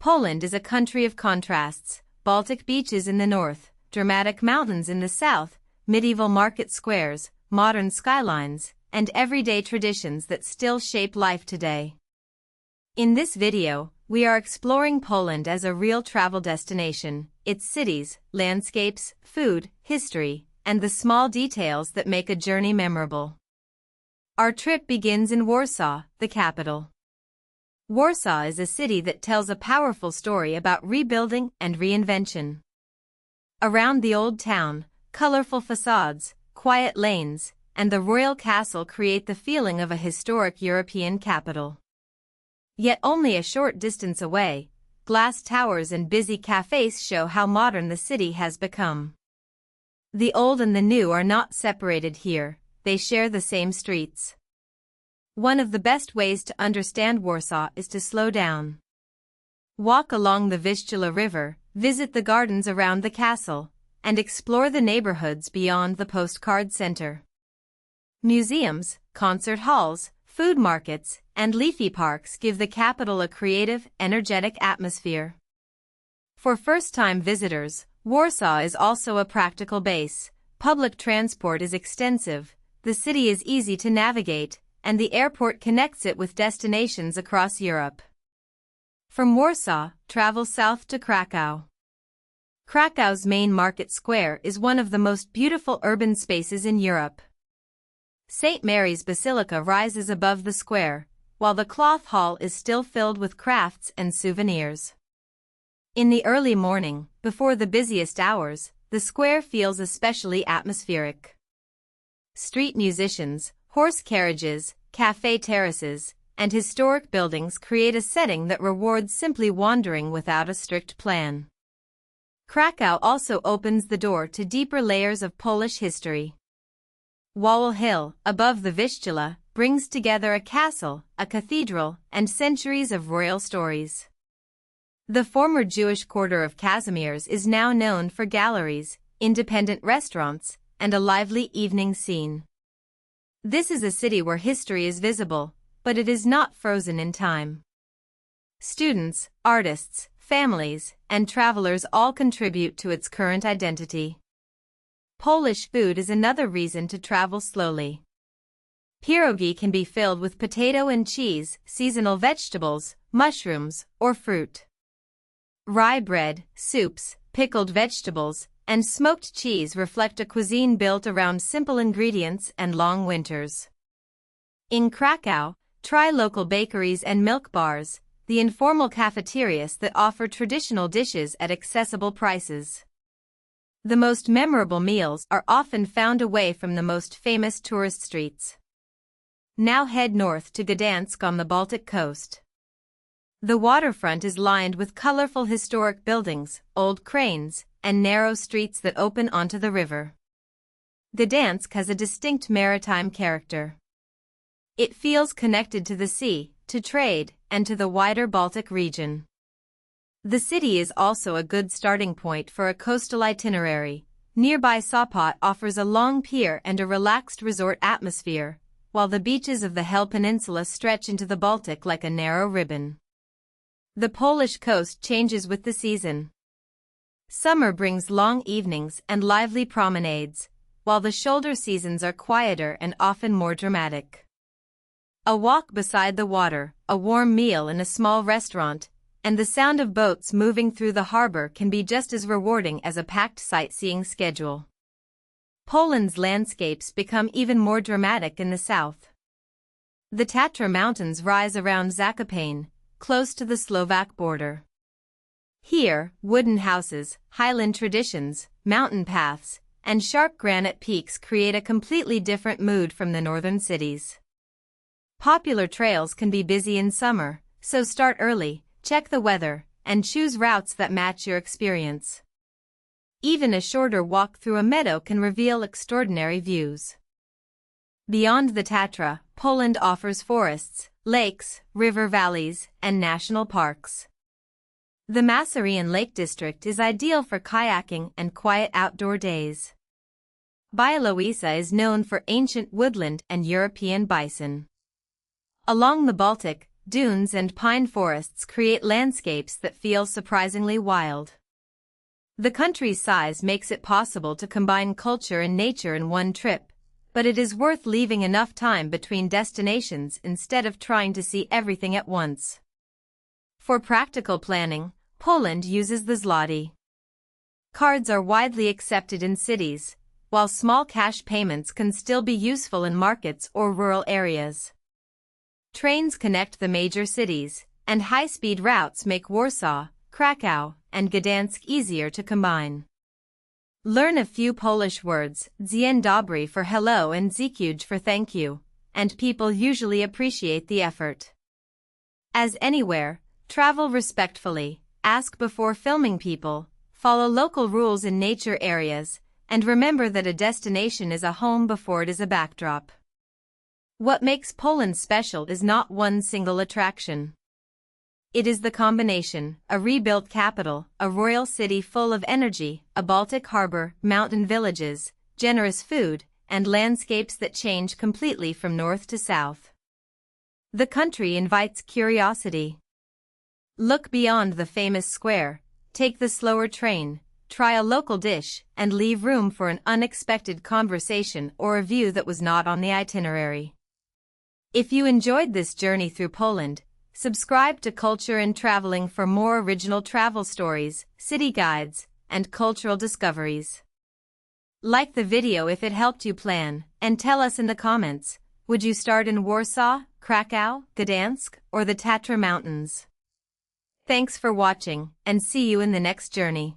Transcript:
Poland is a country of contrasts: Baltic beaches in the north, dramatic mountains in the south, medieval market squares, modern skylines, and everyday traditions that still shape life today. In this video, we are exploring Poland as a real travel destination, its cities, landscapes, food, history, and the small details that make a journey memorable. Our trip begins in Warsaw, the capital. Warsaw is a city that tells a powerful story about rebuilding and reinvention. Around the old town, colorful facades, quiet lanes, and the royal castle create the feeling of a historic European capital. Yet only a short distance away, glass towers and busy cafes show how modern the city has become. The old and the new are not separated here, they share the same streets. One of the best ways to understand Warsaw is to slow down. Walk along the Vistula River, visit the gardens around the castle, and explore the neighborhoods beyond the postcard center. Museums, concert halls, food markets, and leafy parks give the capital a creative, energetic atmosphere. For first-time visitors, Warsaw is also a practical base. Public transport is extensive, the city is easy to navigate, and the airport connects it with destinations across Europe. From Warsaw, travel south to Krakow. Krakow's main market square is one of the most beautiful urban spaces in Europe. St. Mary's Basilica rises above the square, while the Cloth Hall is still filled with crafts and souvenirs. In the early morning, before the busiest hours, the square feels especially atmospheric. Street musicians, horse carriages, cafe terraces, and historic buildings create a setting that rewards simply wandering without a strict plan. Krakow also opens the door to deeper layers of Polish history. Wawel Hill, above the Vistula, brings together a castle, a cathedral, and centuries of royal stories. The former Jewish quarter of Kazimierz is now known for galleries, independent restaurants, and a lively evening scene. This is a city where history is visible, but it is not frozen in time. Students, artists, families, and travelers all contribute to its current identity. Polish food is another reason to travel slowly. Pierogi can be filled with potato and cheese, seasonal vegetables, mushrooms, or fruit. Rye bread, soups, pickled vegetables, and smoked cheese reflect a cuisine built around simple ingredients and long winters. In Krakow, try local bakeries and milk bars, the informal cafeterias that offer traditional dishes at accessible prices. The most memorable meals are often found away from the most famous tourist streets. Now head north to Gdansk on the Baltic coast. The waterfront is lined with colorful historic buildings, old cranes, and narrow streets that open onto the river. Gdansk has a distinct maritime character. It feels connected to the sea, to trade, and to the wider Baltic region. The city is also a good starting point for a coastal itinerary. Nearby Sopot offers a long pier and a relaxed resort atmosphere, while the beaches of the Hel Peninsula stretch into the Baltic like a narrow ribbon. The Polish coast changes with the season. Summer brings long evenings and lively promenades, while the shoulder seasons are quieter and often more dramatic. A walk beside the water, a warm meal in a small restaurant, and the sound of boats moving through the harbor can be just as rewarding as a packed sightseeing schedule. Poland's landscapes become even more dramatic in the south. The Tatra Mountains rise around Zakopane, close to the Slovak border. Here, wooden houses, highland traditions, mountain paths, and sharp granite peaks create a completely different mood from the northern cities. Popular trails can be busy in summer, so start early, check the weather, and choose routes that match your experience. Even a shorter walk through a meadow can reveal extraordinary views. Beyond the Tatra, Poland offers forests, lakes, river valleys, and national parks. The Masurian Lake District is ideal for kayaking and quiet outdoor days. Białowieża is known for ancient woodland and European bison. Along the Baltic, dunes and pine forests create landscapes that feel surprisingly wild. The country's size makes it possible to combine culture and nature in one trip, but it is worth leaving enough time between destinations instead of trying to see everything at once. For practical planning, Poland uses the zloty. Cards are widely accepted in cities, while small cash payments can still be useful in markets or rural areas. Trains connect the major cities, and high-speed routes make Warsaw, Krakow, and Gdansk easier to combine. Learn a few Polish words, dzień dobry for hello and dziękuję for thank you, and people usually appreciate the effort. As anywhere, travel respectfully, ask before filming people, follow local rules in nature areas, and remember that a destination is a home before it is a backdrop. What makes Poland special is not one single attraction. It is the combination: a rebuilt capital, a royal city full of energy, a Baltic harbor, mountain villages, generous food, and landscapes that change completely from north to south. The country invites curiosity. Look beyond the famous square, take the slower train, try a local dish, and leave room for an unexpected conversation or a view that was not on the itinerary. If you enjoyed this journey through Poland, subscribe to Culture and Traveling for more original travel stories, city guides, and cultural discoveries. Like the video if it helped you plan, and tell us in the comments, would you start in Warsaw, Krakow, Gdansk, or the Tatra Mountains? Thanks for watching, and see you in the next journey.